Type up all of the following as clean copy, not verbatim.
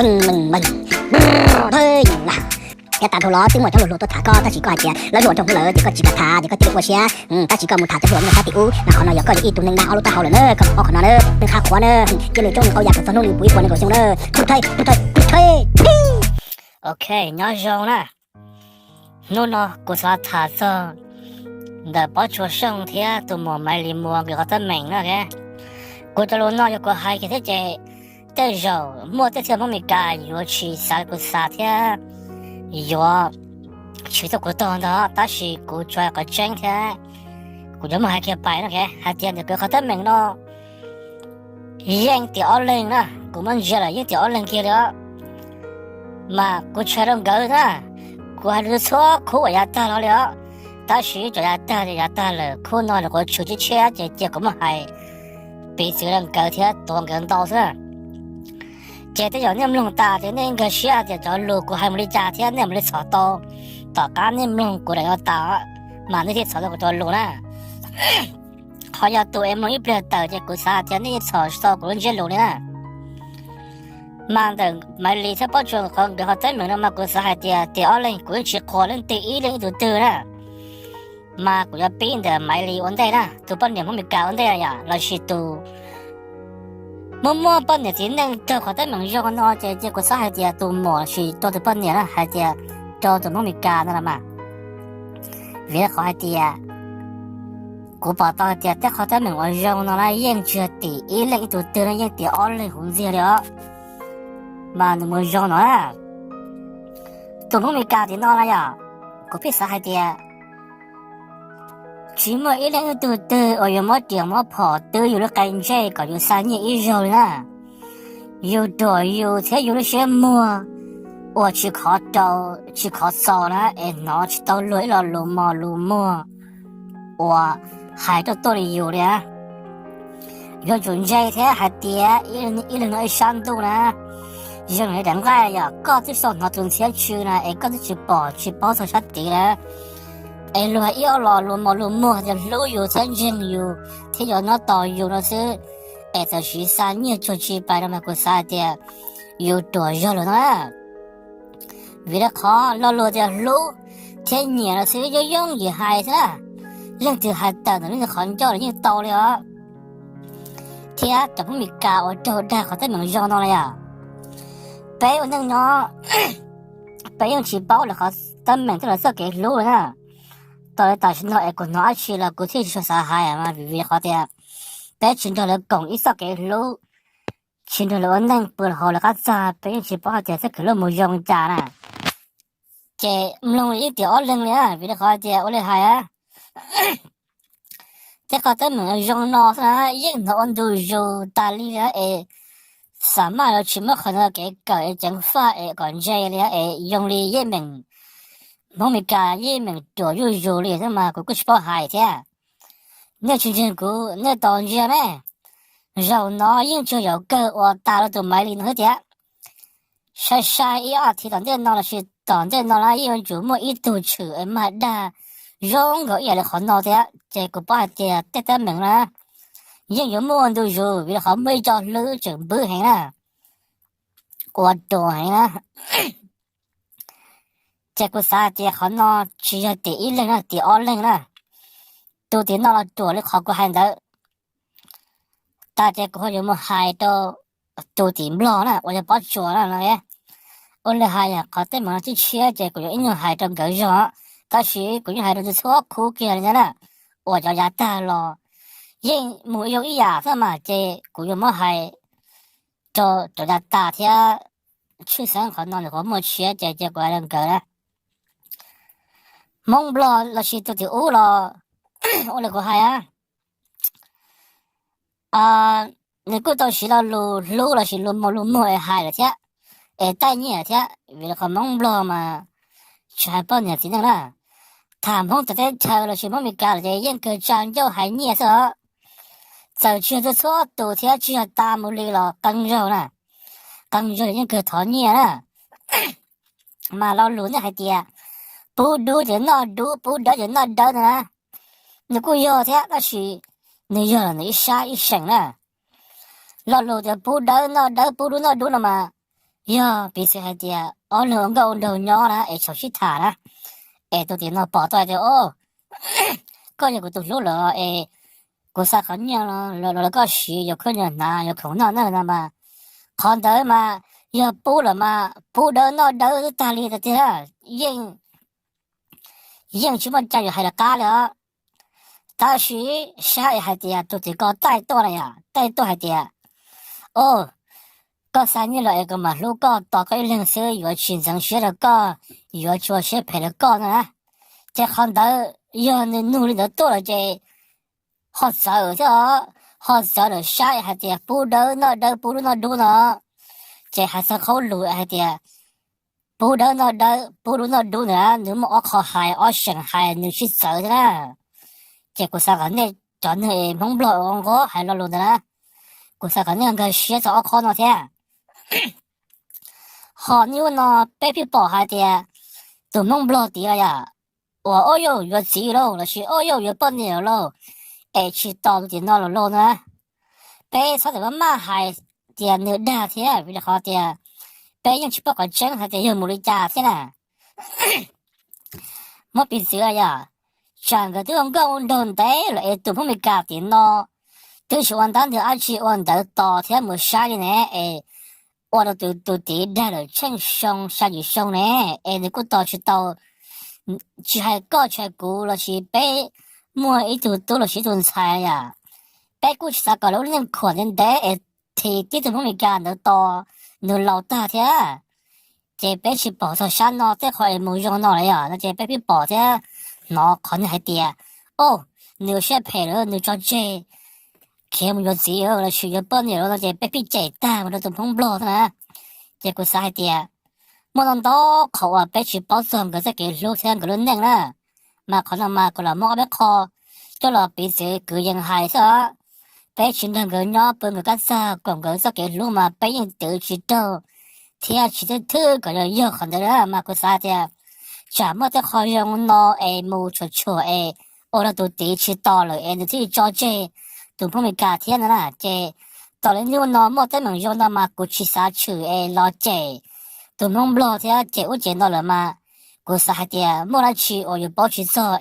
mình thôi là cái tàn thổ ló tiếng ngoài trong lụt tôi thả co ta chỉ có hai chè lỡ ruộng trong hú lỡ chỉ có chỉ cả thả chỉ có tiếng qua xe ta chỉ có một thả cho ruộng người ta tiểu là họ nói giờ có những ít tụi nên đau lúc ta hậu là nữa còn họ nói nữa nên khá quá nữa cái lưỡi trong câu giặc phần nông bụi quần này xong nữa thôi ok nhớ rồi nè nó của sao thả sao để bỏ chỗ sông thì tụi mò mày liền mua cái tấm mình đó kìa của tụi nó có hai cái thế chế tới rồi mua tới chơi mình cả vừa chỉ sao của sao thì vừa chỉ tụi của tôi đó ta chỉ của cho cái tranh thế của chúng hai cái bài đó kìa hai tiền được cái tấm mình nó riêng tiểu lên nè của mình giờ là riêng tiểu lên kia đó mà của chơi đồng gấu đó của hai đứa số của nhà ta đó đó ta chỉ cho nhà ta là khu nói là có chủ chỉ chơi chỉ cũng mà hay bị sự làm cỡ thế toàn cái đau thế chỉ tới giờ nem lông ta thì nên cái xe thì cho lù của hai mươi cha thế nem lấy sọ to tỏ cá nem lông của đại ta mà nó thì sọ của tôi lù nè họ giờ tụi em mới biết tờ chỉ của sa thì nên sọ của nó lù nè mà đừng mà lý thế bao nhiêu không được họ tới mình mà của sa thì ở lên của chỉ khó lên tí ý lên từ từ nè mà của pin de mai li vấn đề nè tụi bọn niệm không bị cả vấn đề à là chỉ tụi mua bọn niệm thì nên cho họ tới mình cho nó chỉ của xã thì tụi mua chỉ tụi bọn niệm là hay thì cho tụi không bị cả nữa mà vì họ hay thì của bọn tao thì họ tới mình ở trong nó là yên chưa tí ý lên tụi từ nó yên tí ở lên không gì đó mà nó mới trong nó là tụi không bị cả thì nó là ya của biết xã hay thì chỉ mà ít lên từ từ ở những món tiền món phở từอยู่แล้วกันใจก็อยู่三年以上了有多有才有了些么我去考照去考照了哎拿去到累了路么我还都多里有了有准ใจแท้还跌一人来上度呢人来等来呀搞这上那种钱去呢哎搞这去包上下地了哎，路还要了路么，就路有真正有，他要那导游那是，哎，这是3年出去摆那么个啥的，有多少了呢？为了考那路的路，天年了是就容易害是啦，人就还等着人很久了，人到了，天怎么没搞我都带好在门上到了呀？白有那呢，白用去包了好，咱们这了是给路呢。到大学那个拿去了，过去说啥嗨嘛，为好的，白请到了工一少给路，请到了能不好了个咋，白去包的这个路没用家呢，这弄一点冷了，为了好的我来嗨啊，这个咱们用那啥，用那都有大力了哎，什么了全部可能给搞一整发哎，感觉了哎，用力也明。农民家也们多有的嘛，个去包海的，那真个那当然嘞，肉那应就有个我打了都买零和的，晒一二天当天拿了去，当天拿了因为周末一肚吃嘛的，肉个也来好拿的，这个把的得得明了，因有么都有，为了好没着路就不行了，我多行了。这个啥的好呢？只要第1轮了，第2轮了，都得拿了多了好过还的。大家个有没害到都得不了了，我就把做了了耶。我来害呀，搞得嘛就吃这个有因为害到个人，但是个人害到就错苦给人家了，我就压大了。因没有一样子嘛，这个有没害，就压大天去生活那个没吃这个人个了。蒙不了，那是都得饿了，我那个还那个到时了路了是路么害了天，哎带你天，为了个蒙不了嘛，全帮你听了，他们在车了是么没干了，这应该长就还捏着，走去这错都天去大木里了，刚肉了，刚肉应该讨捏了，嘛老路那还跌。不读就那读，不读就那读的呢。你กู要的那是你要了你杀一生了，老路就不读那读不读那读了嘛，哟，彼此还点，我两个đầu nhỏ啦，小西塔啦，到底nó bỏ tay thì ô, có nhiều cái tụi lúa lợ, của sao khẩn nhau là có gì, rồi có nhiều nà, rồi không nào nữa mà, còn đỡ mà, giờ bố là mà, bố đỡ nó đỡ ta li thì thế, nhưng chỉ muốn chạy hay là cá nữa, ta chỉ sai hay thì tụi thì có tay to này à, tay to hay thì, ô. có sao như là cái mà lúc có tao cái lần xưa vừa chuyển sang学的个，vừa做学培的个呢，这看到有你努力的多了这，好少这好少的下还得不得那得不如那多呢，这还是好路还得不得那得不如那多呢，你们我靠海我省海你去走的啦，这个啥个呢？叫你蒙不了我还老路的啦，个啥个那个学着我考那天。好牛呢，白皮包还的都弄不了地了呀！我哦哟越急了，那是哦哟越不牛了，去到的那了路呢？白他这个马还的那大天为了好的，白人去不管真还得有木的家天呢。我比这呀，整个都用高动带了，都不没搞定咯。都是往当的而且往到当天没啥的呢，我都地带了称凶下雨凶呢，你个到去到，去还搞出来过了去被摸一都了些种菜呀，被过去啥搞了人可能的，提地都不没干得到，你老大天，这被去包上山了，这块没用到了呀，那这被被包的，那可能还跌，哦，你先赔了，你着急。看我有自由了，去有半年了，这被逼ใจ大，我都碰不了呢。这个啥的，我能到考啊，被去包装个这个路线个路能了，嘛可能嘛个了莫被考，叫了彼此个人还是，被去那个鸟本个干啥，广告这个路嘛被人都知道，天气的头个了有很多人嘛个啥的，怎么在好用呢？没出错我了都地去到了，你自己着急。都不没改天的啦，这到了牛呢，莫在门用到嘛，过去啥去老这都弄不了的，这我见到了嘛，过啥的莫来去，我又跑去做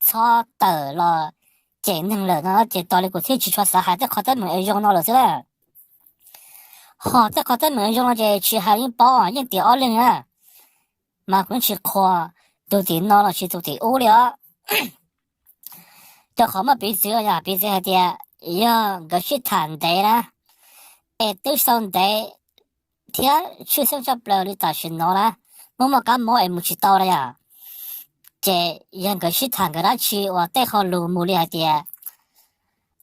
炒豆了，这弄了，然后这到了过天去做啥，还在靠在门用到了是吧？好在靠在门用了这去还人包啊，人第二人啊，嘛过去看都得拿了去都得饿了，这好嘛别这呀，别这的。要个是谈的啦，都上的，天出生就不了的大学拿啦，我们干么没去到了呀？这样个是谈个那去，我带好路木了的，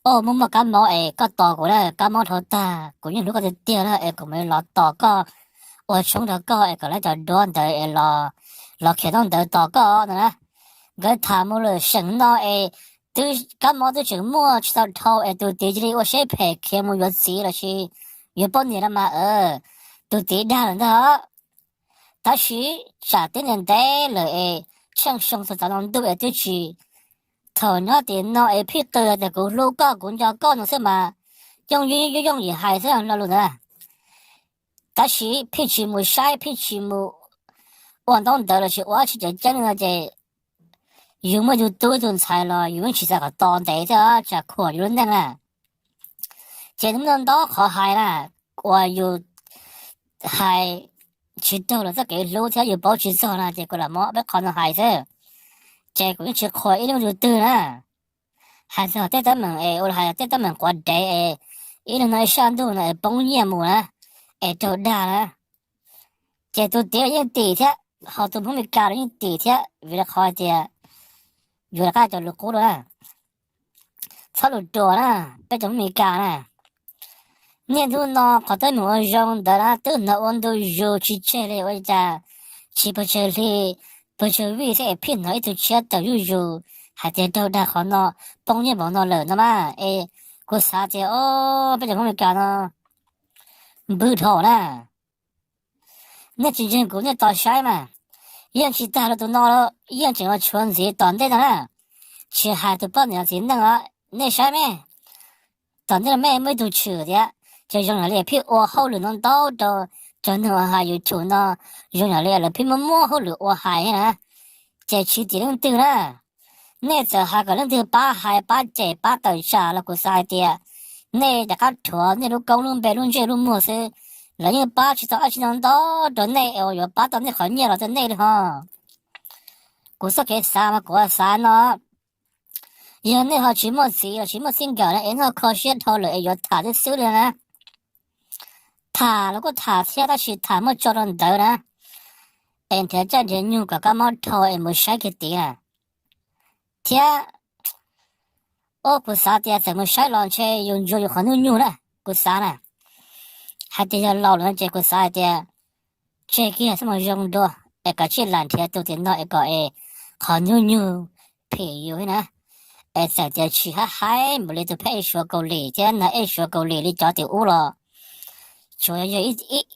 我们干么个到过了，干么头大，古人如果是掉了个没老到个，我穷的个个来就乱的老开动的到个呢，个他们了生到都干嘛都这么去到头都地这里我谁陪看么越急了去越半年了嘛都地大了的，但是啥的年代了像上次咱们都都去头那电脑皮的那个路高公交高那什么用也还是那路的，但是脾气没晒脾气没往当得了去我去这讲了这。有么就多种菜了，有人去这个当地的这可有人啊，这能不能到好海啦？我有还去到了这个路条又跑去走了，结果了么被看到孩子，结果去看一路就对了，还是带他们我还带他们过day一路那山路呢崩夜幕了，都大了，这都第二地铁，好多朋友搞了地铁，为了好点。有了个就路过了，差路多了，别种没干了。年头呢，靠在门用的啦，都那温度热去吃的，我家吃不吃的，不吃味些品呢，一头吃都有肉，还得到那好呢，半夜忙到冷的嘛，过啥子哦，别种没干了，不头了。那真正过年到啥嘛？样去大了都闹了，样整个村子当地的了，去还都把那些弄了，那啥没，当地的妹妹都去的，就用了脸皮，我后头能到到 cho nó hay yêu chủ nó dùng là phim mua hỗ lửa ô hay nè chạy chỉ tiền lương tư nè nè giờ hai cái lương tư ba hai ba chạy ba tờ trả là của sai tiền nè đã cắt thua nè lúc công luôn bè luôn chơi luôn mua xe là như ba chỉ tao chỉ năng đó đó nè ở ba tao nè khỏi nhiều là thế nè ha của sao cái sao mà của sao nó giờ nè họ chỉ một xin gọi là em họ khó xuyên thôi là ở thả cái xứ này nè thảแล้วก็thả theo ta chỉ thả một chỗ đơn đỡ nè em thấy chân trên nhu cả món thôi em mới sai cái tiền à thế ô của sao thì怎么sai了chơi用有很多nhu nè của sao nè还得要老人这个啥的这个什么用的哎个这两天都得那一个哎很多nhu 朋友呢哎在这去还没来都配说够力的那哎说够力的找的屋了主要有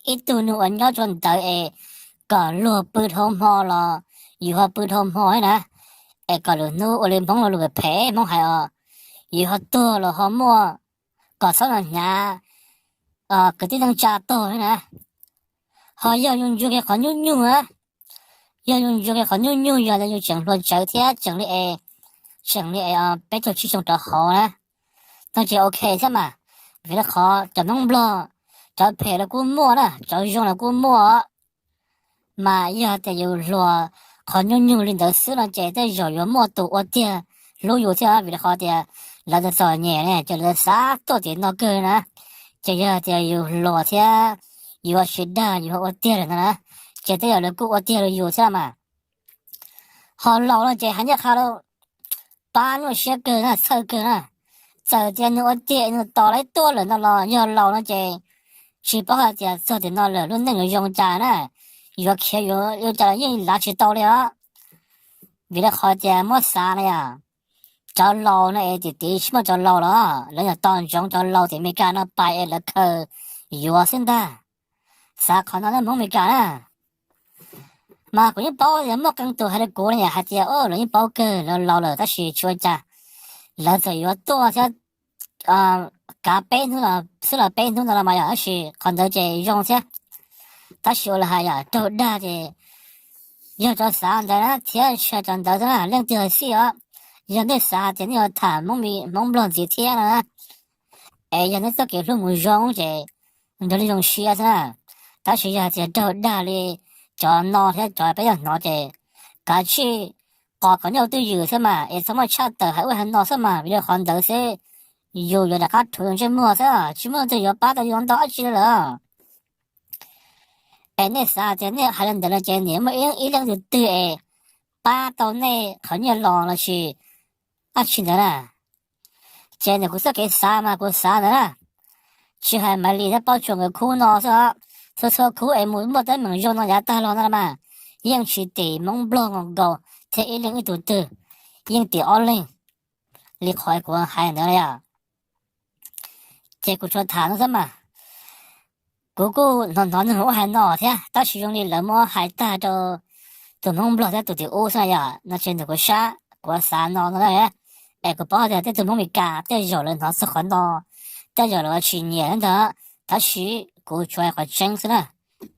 一度呢，人家准到诶，个路不通好了，以后不通好呢，诶个路呢，我连碰了路个赔，碰还哦，以后多了好么，个少人家，个地方加多呢，好要用这个很有用啊，要用这个很有用，要用整罗整天整理诶别做去用的好呢，那就 OK 是嘛，为了好就弄不了。找赔了过末了，找用了过末，嘛要得有落，好牛牛领导死了，这得有末多我的，路有条为了好的，那个早年呢，就那啥多的那个呢，这要得有落条，有学的有我的了呢，这得有了过我的了有条嘛，好老了这还得好了，把那些个呢，臭个呢，早点我的那到来多了那了，要老了这。chỉ bảo giờ giờ thì nó là luôn nên dùng trả nè vừa kia vừa trả những lá chỉ tao liền vì là họ giờ mất xa này à cho lâu này thì tí mà cho lâu đó lấy là toàn dùng cho lâu thì mấy cái nó bay là cơ vừa xin ta xa còn nó muốn mấy cái nè mà cũng như bao giờ mất căng tuổi hay là cố này hạt giờ là như bao cơ là lâu rồi ta chỉ chua trả là giờ vừa to chứ cả bên thôi là是了bên thôi là mà ya是看到这用些他说了还呀都大的要找啥的呢天学长到的呢两条线啊人家啥的你要谈蒙不了几天了哎人家这给路么用这你这里用学生啊他是呀这都大的找拿些找不要拿这过去个要都有什么哎什么吃的还会很拿什么为了看到些有的他突然间没事，起码都要把它用到去了。哎，那啥的，那还能得了这年么一两就对哎，把到那很要老了去，去的了。这那个是给啥嘛？给啥的了？去还买里头包装个苦恼是吧？说苦哎，没得能用到家大了那嘛，用去地蒙不啷个，这一两一度的，用地二零，你开过还能了呀？这个说谈什么？姑姑我还闹的，到时用的那么还大都弄不了，在都得屋上呀，那现在个啥，个啥闹的嘞？哎，个包的这都没没干，这有人他是很闹，这有人去年的，他去过去还真是呢。